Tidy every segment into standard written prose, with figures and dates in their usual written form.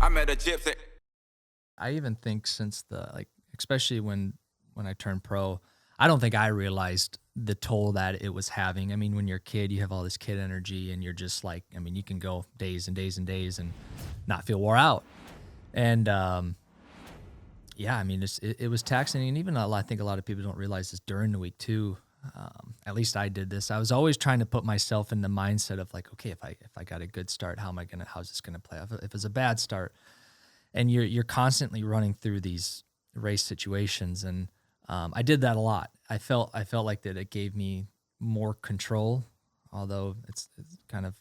I met a gypsy. I even think since especially when I turned pro, I don't think I realized the toll that it was having. I mean, when you're a kid, you have all this kid energy and you're just like, I mean, you can go days and days and days and not feel wore out. And, yeah, I mean, it was taxing. And even I think a lot of people don't realize this during the week too. At least I did this. I was always trying to put myself in the mindset of like, okay, if I got a good start, how's this going to play? If it's a bad start, and you're constantly running through these race situations. And, I did that a lot. I felt like that it gave me more control, although it's kind of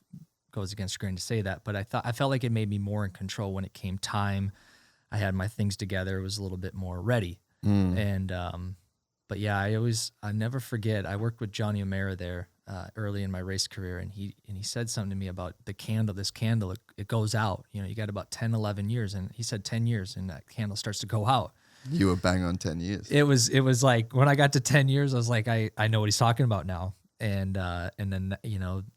goes against grain to say that, but I felt like it made me more in control when it came time. I had my things together. It was a little bit more ready. And, but yeah, I never forget. I worked with Johnny O'Mara there, early in my race career. And he said something to me about this candle, it goes out, you got about 10, 11 years. And he said 10 years and that candle starts to go out. You were bang on 10 years. It was like when I got to 10 years, I was like, I know what he's talking about now. And then,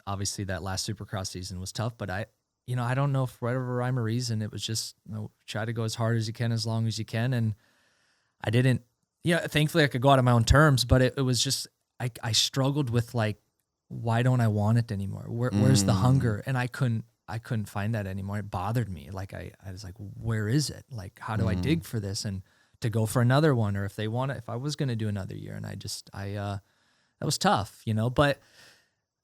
obviously that last supercross season was tough, but I don't know, for whatever rhyme or reason, it was just, try to go as hard as you can, as long as you can. And I didn't, thankfully I could go out on my own terms, but it was just, I struggled with like, why don't I want it anymore? Where's the hunger? And I couldn't find that anymore. It bothered me. Like I was like, where is it? Like, how do I dig for this? And to go for another one, or if I was going to do another year. And that was tough, but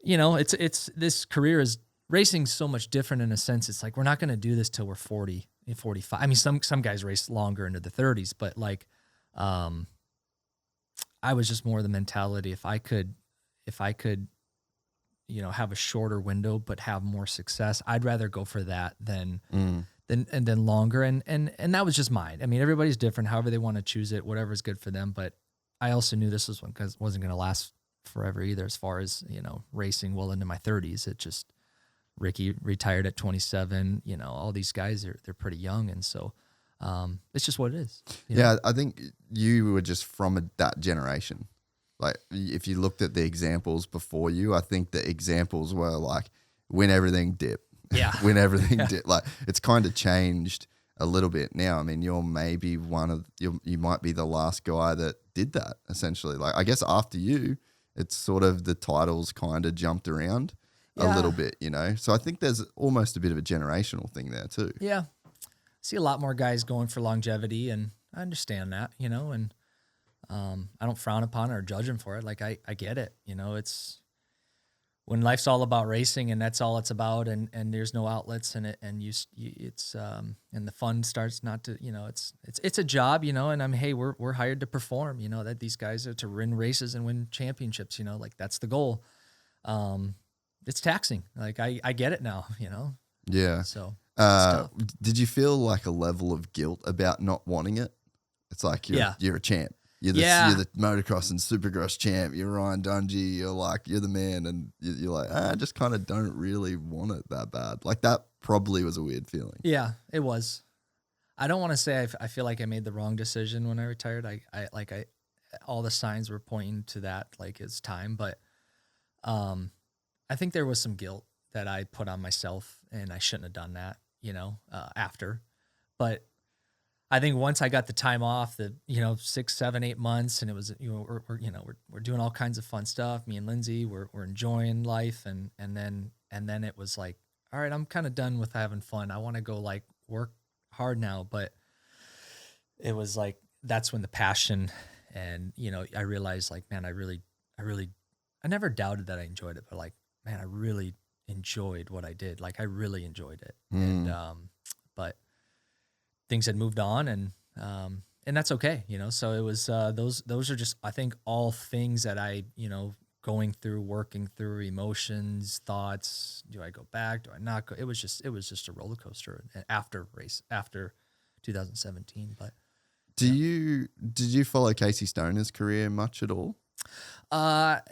it's this career is racing so much different in a sense. It's like, we're not going to do this till we're 40 and 45. I mean, some guys race longer into the 30s, but like, I was just more the mentality. If I could, have a shorter window, but have more success, I'd rather go for that than longer. And that was just mine. I mean, everybody's different, however they want to choose it, whatever's good for them. But I also knew this was one because it wasn't going to last forever either, as far as, racing well into my 30s. It just, Ricky retired at 27, all these guys they're pretty young. And so, it's just what it is. Yeah. I think you were just from that generation. Like if you looked at the examples before you, I think the examples were like, win everything, dip. Yeah. Win everything. Like it's kind of changed a little bit now. I mean, you're maybe you might be the last guy that did that essentially. Like I guess after you, it's sort of the titles kind of jumped around a little bit, So I think there's almost a bit of a generational thing there too. Yeah. See a lot more guys going for longevity, and I understand that, and I don't frown upon it or judge them for it. Like I get it. It's when life's all about racing and that's all it's about, and there's no outlets in it, and it's and the fun starts not to, it's a job, and hey, we're hired to perform, that these guys are to win races and win championships, like that's the goal. It's taxing. Like I get it now, Yeah. So did you feel like a level of guilt about not wanting it? It's like you're a champ. You're the motocross and supercross champ. You're Ryan Dungey. You're the man, and you're like, I just kind of don't really want it that bad. Like that probably was a weird feeling. Yeah, it was. I don't want to say I feel like I made the wrong decision when I retired. I all the signs were pointing to that, like it's time. But I think there was some guilt that I put on myself, and I shouldn't have done that, after. But I think once I got the time off, 6, 7, 8 months, and it was, we're doing all kinds of fun stuff. Me and Lindsay, we're enjoying life, and then it was like, all right, I'm kind of done with having fun. I want to go like work hard now. But it was like, that's when the passion, and I realized like, man, I never doubted that I enjoyed it, but like, man, I really enjoyed what I did. Like I really enjoyed it, and but things had moved on, and that's okay, So it was those are just, I think, all things that I going through, working through, emotions, thoughts. Do I go back? Do I not go? It was just a roller coaster after 2017. But did you follow Casey Stoner's career much at all?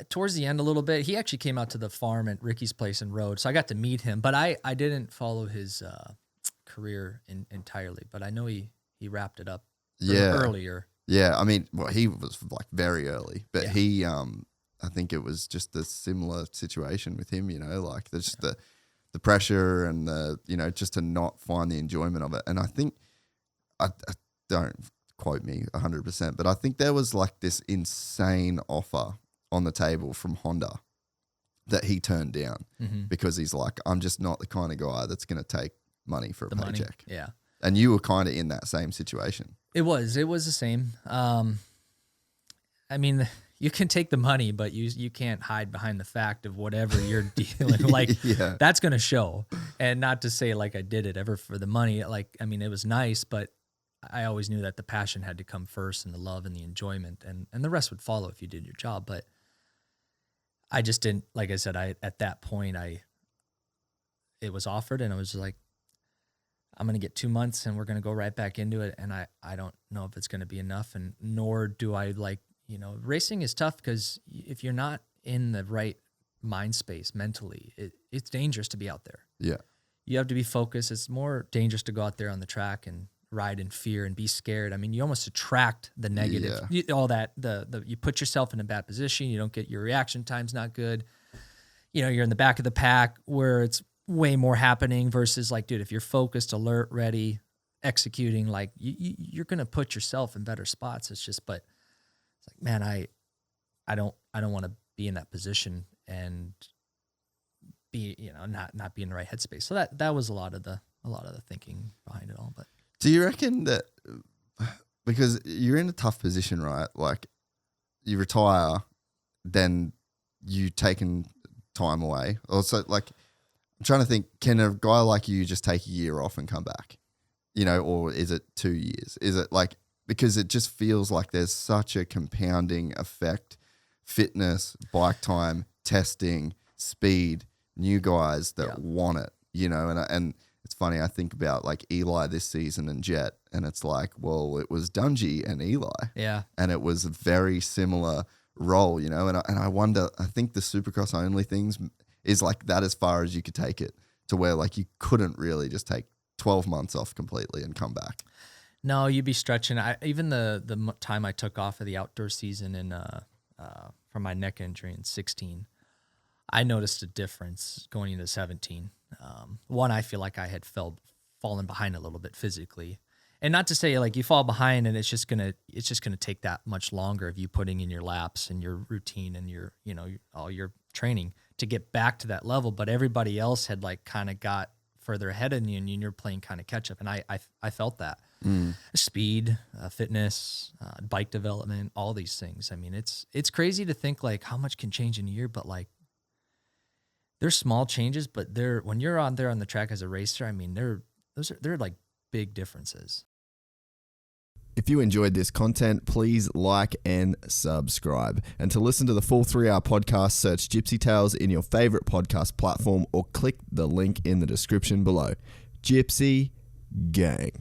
Towards the end a little bit. He actually came out to the farm at Ricky's place and rode, so I got to meet him. But I didn't follow his career entirely, but I know he wrapped it up earlier. Yeah, I mean, well, he was like very early, but he I think it was just a similar situation with him, like there's just the pressure and the, just to not find the enjoyment of it. And I think, I don't quote me 100%, but I think there was like this insane offer on the table from Honda that he turned down because he's like, I'm just not the kind of guy that's going to take money for a paycheck. Money. Yeah. And you were kind of in that same situation. It was the same. I mean, you can take the money, but you can't hide behind the fact of whatever you're dealing. Like that's going to show. And not to say like I did it ever for the money. Like, I mean, it was nice, but I always knew that the passion had to come first and the love and the enjoyment and the rest would follow if you did your job. But I just didn't, like I said, at that point, it was offered and I was like, I'm going to get 2 months and we're going to go right back into it. And I don't know if it's going to be enough, and nor do I like, racing is tough because if you're not in the right mind space mentally, it's dangerous to be out there. Yeah. You have to be focused. It's more dangerous to go out there on the track and ride in fear and be scared. I mean, you almost attract the negative, all that, you put yourself in a bad position. You don't get your reaction time's not good. You're in the back of the pack where it's way more happening versus like, dude, if you're focused, alert, ready, executing, like you're going to put yourself in better spots. It's just, but it's like, man, I don't want to be in that position and be, not be in the right headspace. So that was a lot of the thinking behind it all. But do you reckon that because you're in a tough position, right? Like you retire, then you taking time away. Also, like I'm trying to think, can a guy like you just take a year off and come back? Or is it 2 years? Is it like, because it just feels like there's such a compounding effect, fitness, bike time, testing, speed, new guys that want it, and it's funny, I think about like Eli this season and Jet, and it's like, well, it was Dungey and Eli. Yeah. And it was a very similar role, and I wonder, I think the supercross only things is like that as far as you could take it, to where like you couldn't really just take 12 months off completely and come back. No, you'd be stretching. Even the time I took off of the outdoor season from my neck injury in 16, I noticed a difference going into 17. One, I feel like I had fallen behind a little bit physically, and not to say like you fall behind and it's just gonna take that much longer of you putting in your laps and your routine and your all your training to get back to that level. But everybody else had like kind of got further ahead of you, and you're playing kind of catch up. And I felt that. Speed, fitness, bike development, all these things. I mean, it's crazy to think like how much can change in a year, but like there's small changes, but when you're on there on the track as a racer, I mean, they're like big differences. If you enjoyed this content, please like and subscribe. And to listen to the full 3-hour podcast, search Gypsy Tales in your favorite podcast platform or click the link in the description below. Gypsy Gang.